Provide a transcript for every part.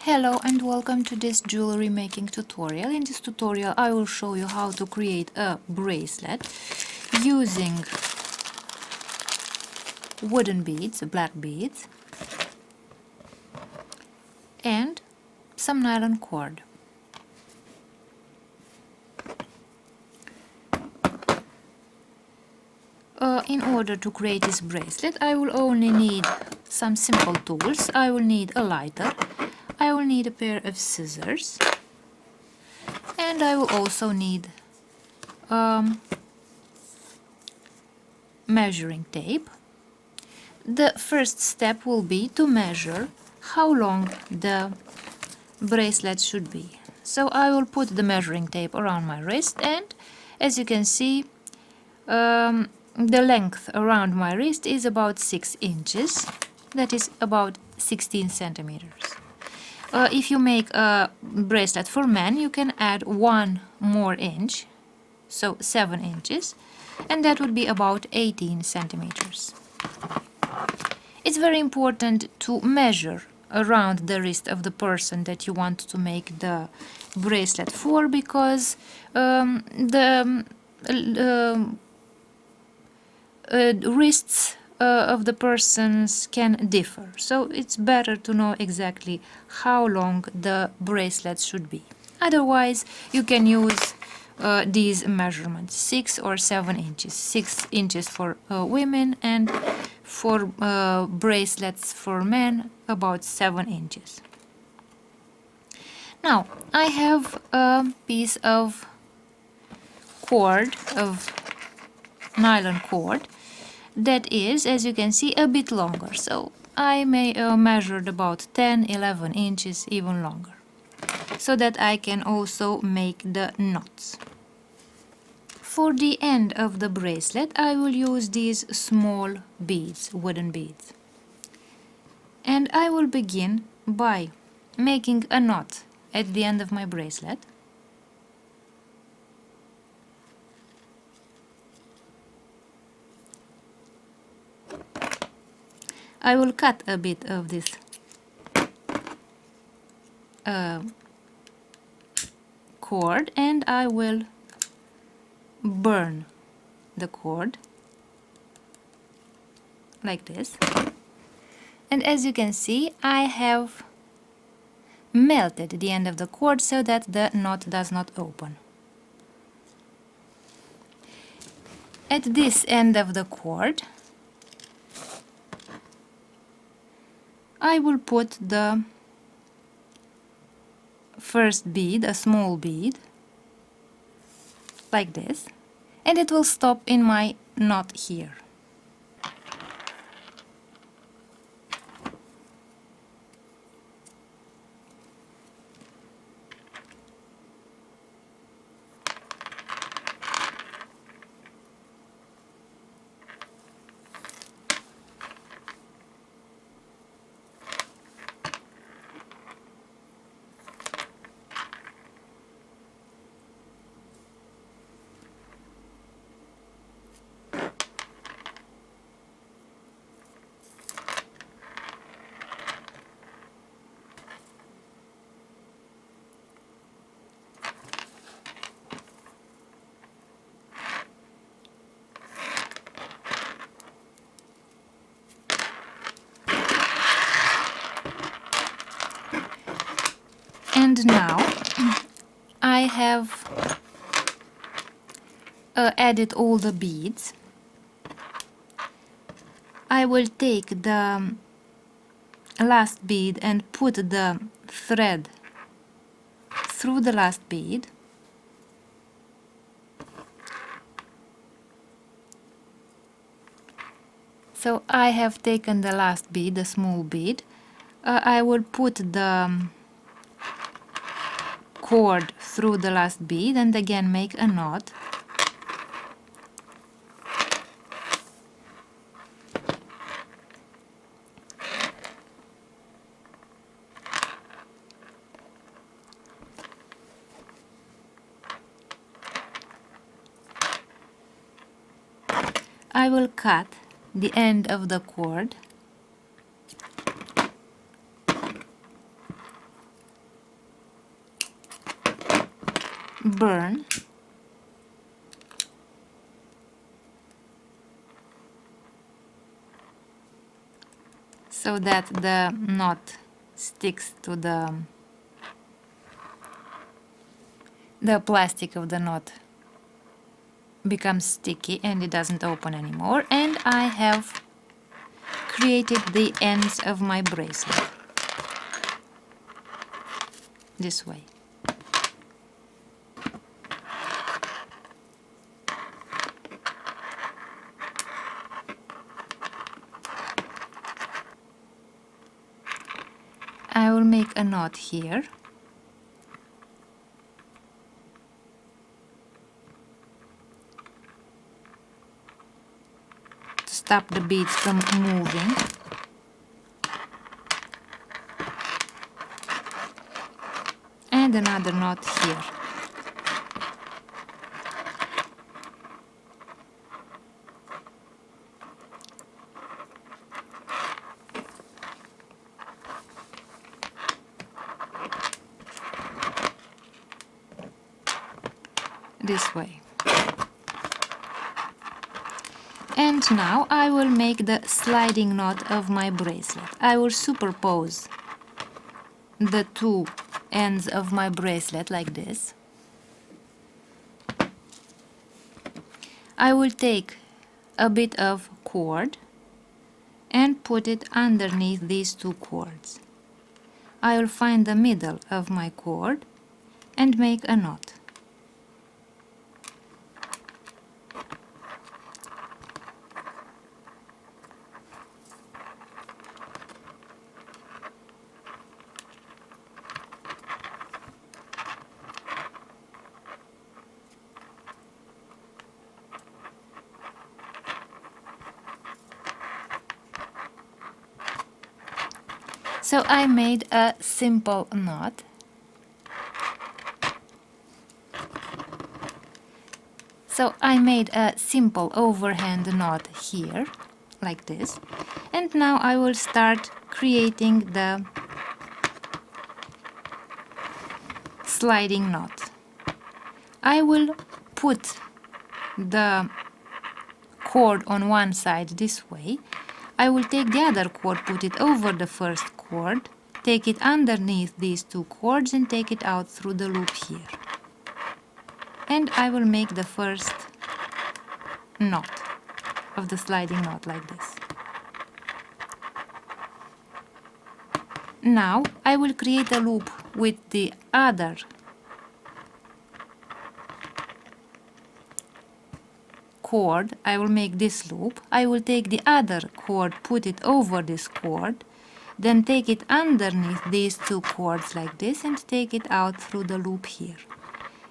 Hello and welcome to this jewelry making tutorial. In this tutorial I will show you how to create a bracelet using wooden beads, black beads, and some nylon cord. In order to create this bracelet I will only need some simple tools. I will need a lighter, I will need a pair of scissors, and I will also need measuring tape. The first step will be to measure how long the bracelet should be. So I will put the measuring tape around my wrist, and as you can see, the length around my wrist is about 6 inches. That is about 16 centimeters. If you make a bracelet for men, you can add 1 more inch, so 7 inches, and that would be about 18 centimeters. It's very important to measure around the wrist of the person that you want to make the bracelet for, because the wrists of the persons can differ, so it's better to know exactly how long the bracelet should be. Otherwise you can use these measurements, 6 or 7 inches. 6 inches for women, and for bracelets for men about 7 inches. Now I have a piece of cord, of nylon cord, that is, as you can see, a bit longer, so I may measured about 10-11 inches, even longer, so that I can also make the knots. For the end of the bracelet I will use these small beads, wooden beads, and I will begin by making a knot at the end of my bracelet. I will cut a bit of this cord, and I will burn the cord like this. And as you can see, I have melted the end of the cord so that the knot does not open. At this end of the cord I will put the first bead, a small bead, like this, and it will stop in my knot here. And now I have added all the beads. I will take the last bead and put the thread through the last bead. So I have taken the last bead, the small bead. I will put the cord through the last bead and again make a knot. I will cut the end of the cord burn so that the knot sticks to the plastic of the knot becomes sticky and it doesn't open anymore. And I have created the ends of my bracelet this way. I will make a knot here. To stop the beads from moving. And another knot here. This way. And now I will make the sliding knot of my bracelet. I will superpose the two ends of my bracelet like this. I will take a bit of cord and put it underneath these two cords. I will find the middle of my cord and make a knot. So I made a simple knot. So I made a simple overhand knot here, like this. And now I will start creating the sliding knot. I will put the cord on one side this way. I will take the other cord, put it over the first cord, take it underneath these two cords and take it out through the loop here. And I will make the first knot of the sliding knot like this. Now I will create a loop with the other cord. I will make this loop. I will take the other cord, put it over this cord, then take it underneath these two cords like this and take it out through the loop here.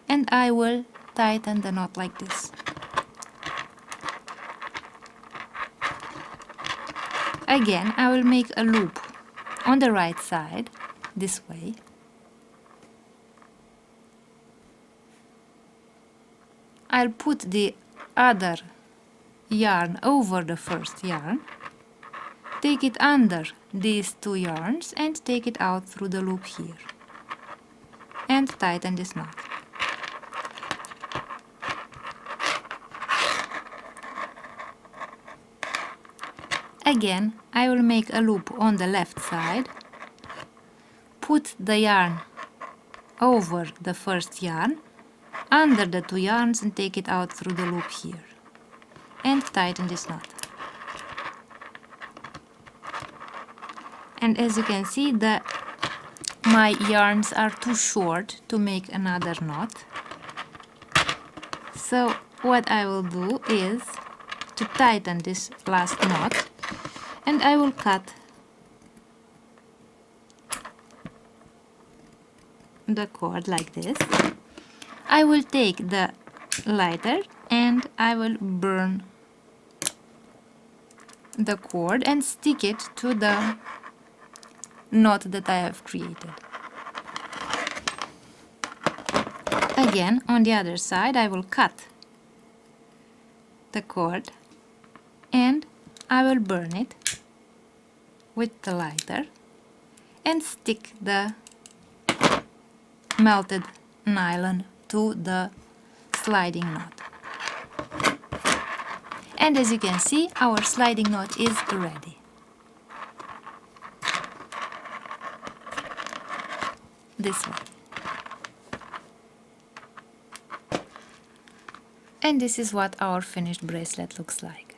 And I will tighten the knot like this. Again, I will make a loop on the right side, this way. I'll put the other yarn over the first yarn, take it under these two yarns and take it out through the loop here and tighten this knot. Again, I will make a loop on the left side, put the yarn over the first yarn, under the two yarns and take it out through the loop here and tighten this knot. And as you can see, my yarns are too short to make another knot. So what I will do is to tighten this last knot, and I will cut the cord like this. I will take the lighter and I will burn the cord and stick it to the knot that I have created. Again, on the other side, I will cut the cord and I will burn it with the lighter and stick the melted nylon to the sliding knot. And as you can see, our sliding knot is ready. This one. And this is what our finished bracelet looks like.